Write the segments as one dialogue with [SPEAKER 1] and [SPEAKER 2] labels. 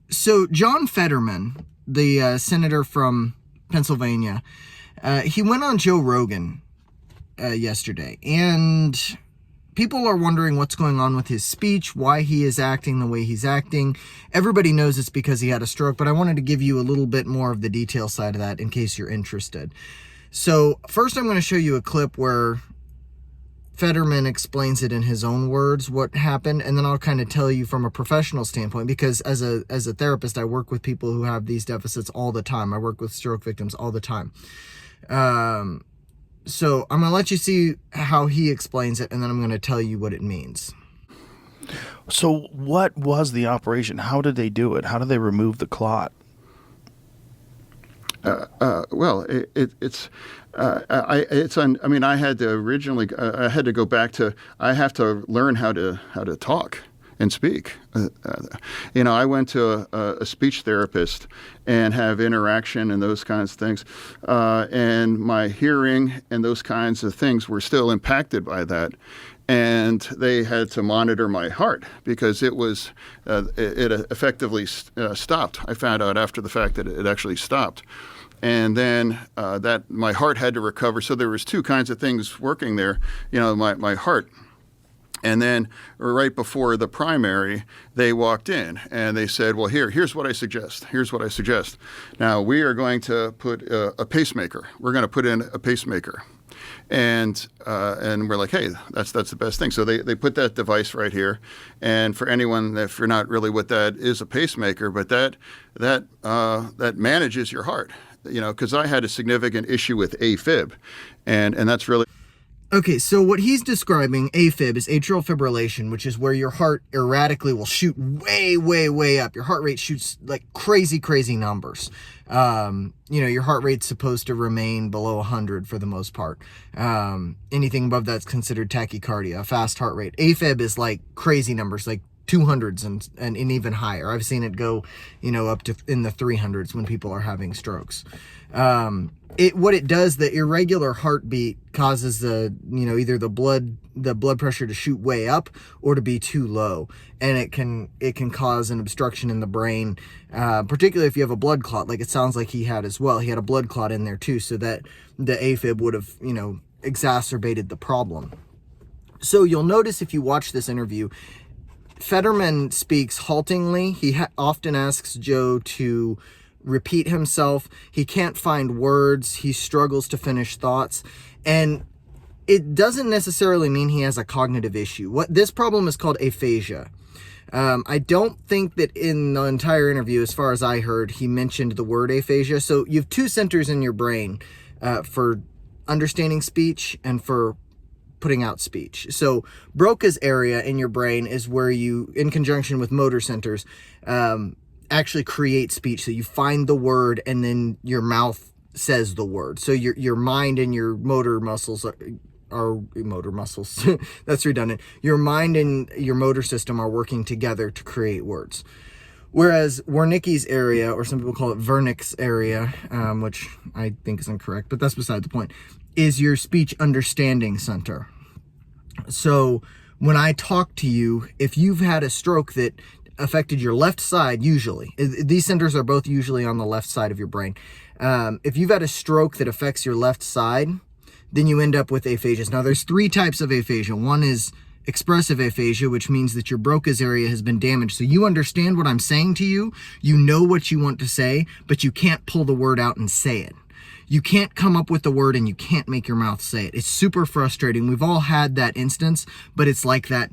[SPEAKER 1] So John Fetterman, the senator from Pennsylvania, he went on Joe Rogan yesterday, and people are wondering what's going on with his speech, why he is acting the way he's acting. Everybody knows it's because he had a stroke, but I wanted to give you a little bit more of the detail side of that in case you're interested. So first I'm going to show you a clip where Fetterman explains it in his own words, what happened, and then I'll kind of tell you from a professional standpoint, because as a therapist, I work with people who have these deficits all the time. I work with stroke victims all the time. So I'm going to let you see how he explains it, and then I'm going to tell you what it means.
[SPEAKER 2] So what was the operation? How did they do it? How did they remove the clot?
[SPEAKER 3] Well, I mean, I had to originally, I had to go back to, I have to learn how to talk and speak. I went to a speech therapist and have interaction and those kinds of things. And my hearing and those kinds of things were still impacted by that. And they had to monitor my heart because it was, it effectively stopped. I found out after the fact that it actually stopped. And then that my heart had to recover. So there was two kinds of things working there, my heart. And then right before the primary, they walked in and they said, well, here's what I suggest. Here's what I suggest. Now, we are going to put a pacemaker. We're going to put in a pacemaker. And we're like, hey, that's the best thing. So they put that device right here. And for anyone, if you're not really what that is, a pacemaker, but that manages your heart. Because I had a significant issue with AFib, and that's really...
[SPEAKER 1] Okay, so what he's describing, AFib, is atrial fibrillation, which is where your heart erratically will shoot way, way, way up. Your heart rate shoots like crazy, crazy numbers. Your heart rate's supposed to remain below 100 for the most part. Anything above that's considered tachycardia, a fast heart rate. AFib is like crazy numbers, like 200s and even higher. I've seen it go, up to in the 300s when people are having strokes. What it does, the irregular heartbeat causes either the blood pressure to shoot way up or to be too low, and it can cause an obstruction in the brain, particularly if you have a blood clot, like it sounds like he had as well. He had a blood clot in there too, so that the AFib would have exacerbated the problem. So you'll notice if you watch this interview, Fetterman speaks haltingly. He often asks Joe to repeat himself. He can't find words. He struggles to finish thoughts. And it doesn't necessarily mean he has a cognitive issue. What this problem is called aphasia. I don't think that in the entire interview, as far as I heard, he mentioned the word aphasia. So you have two centers in your brain for understanding speech and for putting out speech. So Broca's area in your brain is where you, in conjunction with motor centers, actually create speech. So you find the word and then your mouth says the word. So your mind and your motor muscles are motor muscles. That's redundant. Your mind and your motor system are working together to create words. Whereas Wernicke's area, or some people call it Wernicke's area, which I think is incorrect, but that's beside the point, is your speech understanding center. So when I talk to you, if you've had a stroke that affected your left side, usually, these centers are both usually on the left side of your brain. If you've had a stroke that affects your left side, then you end up with aphasias. Now, there's three types of aphasia. One is expressive aphasia, which means that your Broca's area has been damaged. So you understand what I'm saying to you, you know what you want to say, but you can't pull the word out and say it. You can't come up with the word and you can't make your mouth say it. It's super frustrating. We've all had that instance, but it's like that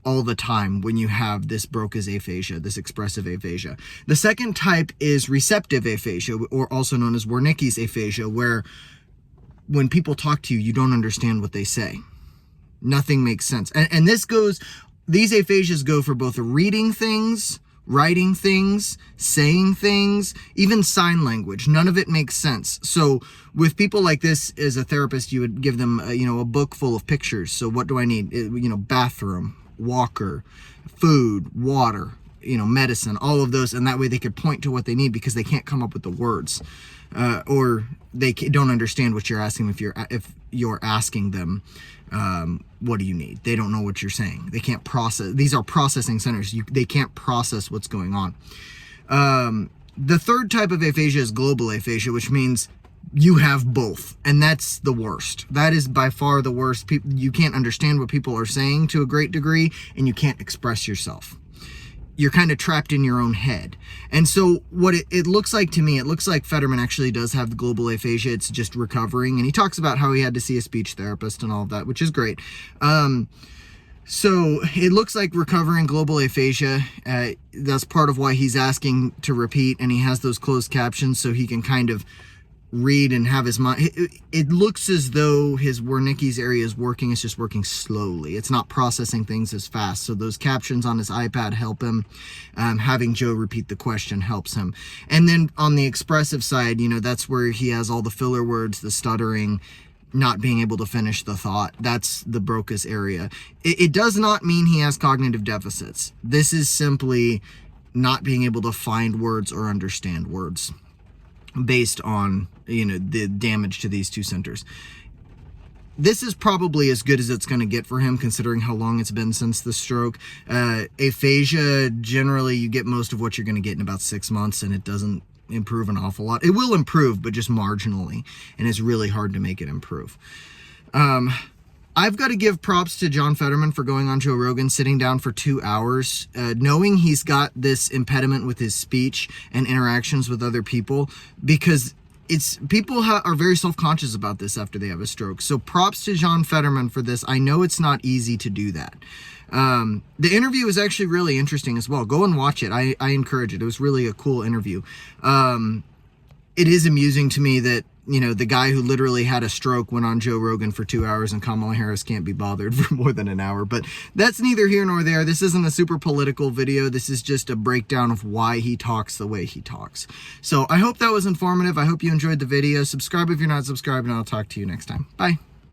[SPEAKER 1] all the time when you have this Broca's aphasia, this expressive aphasia. The second type is receptive aphasia, or also known as Wernicke's aphasia, where when people talk to you, you don't understand what they say. Nothing makes sense. And these aphasias go for both reading things, writing things, saying things, even sign language. None of it makes sense. So with people like this, as a therapist, you would give them a book full of pictures. So what do I need? Bathroom, walker, food, water, medicine, all of those. And that way they could point to what they need because they can't come up with the words. Or they don't understand what you're asking if you're asking them, what do you need? They don't know what you're saying. They can't process. These are processing centers. They can't process what's going on. The third type of aphasia is global aphasia, which means you have both, and that's the worst. That is by far the worst. You can't understand what people are saying to a great degree, and you can't express yourself. You're kind of trapped in your own head. And so what it looks like to me, it looks like Fetterman actually does have the global aphasia. It's just recovering, and he talks about how he had to see a speech therapist and all of that, which is great. So it looks like recovering global aphasia, that's part of why he's asking to repeat, and he has those closed captions so he can kind of read and have his mind. It looks as though his Wernicke's area is working. It's just working slowly. It's not processing things as fast. So those captions on his iPad help him. Having Joe repeat the question helps him. And then on the expressive side, that's where he has all the filler words, the stuttering, not being able to finish the thought. That's the Broca's area. It does not mean he has cognitive deficits. This is simply not being able to find words or understand words based on, the damage to these two centers. This is probably as good as it's going to get for him, considering how long it's been since the stroke. Aphasia, generally, you get most of what you're going to get in about 6 months, and it doesn't improve an awful lot. It will improve, but just marginally, and it's really hard to make it improve. I've got to give props to John Fetterman for going on Joe Rogan, sitting down for 2 hours, knowing he's got this impediment with his speech and interactions with other people, because people are very self-conscious about this after they have a stroke. So props to John Fetterman for this. I know it's not easy to do that. The interview is actually really interesting as well. Go and watch it. I encourage it. It was really a cool interview. It is amusing to me that, the guy who literally had a stroke went on Joe Rogan for 2 hours, and Kamala Harris can't be bothered for more than an hour. But that's neither here nor there. This isn't a super political video. This is just a breakdown of why he talks the way he talks. So I hope that was informative. I hope you enjoyed the video. Subscribe if you're not subscribed, and I'll talk to you next time. Bye.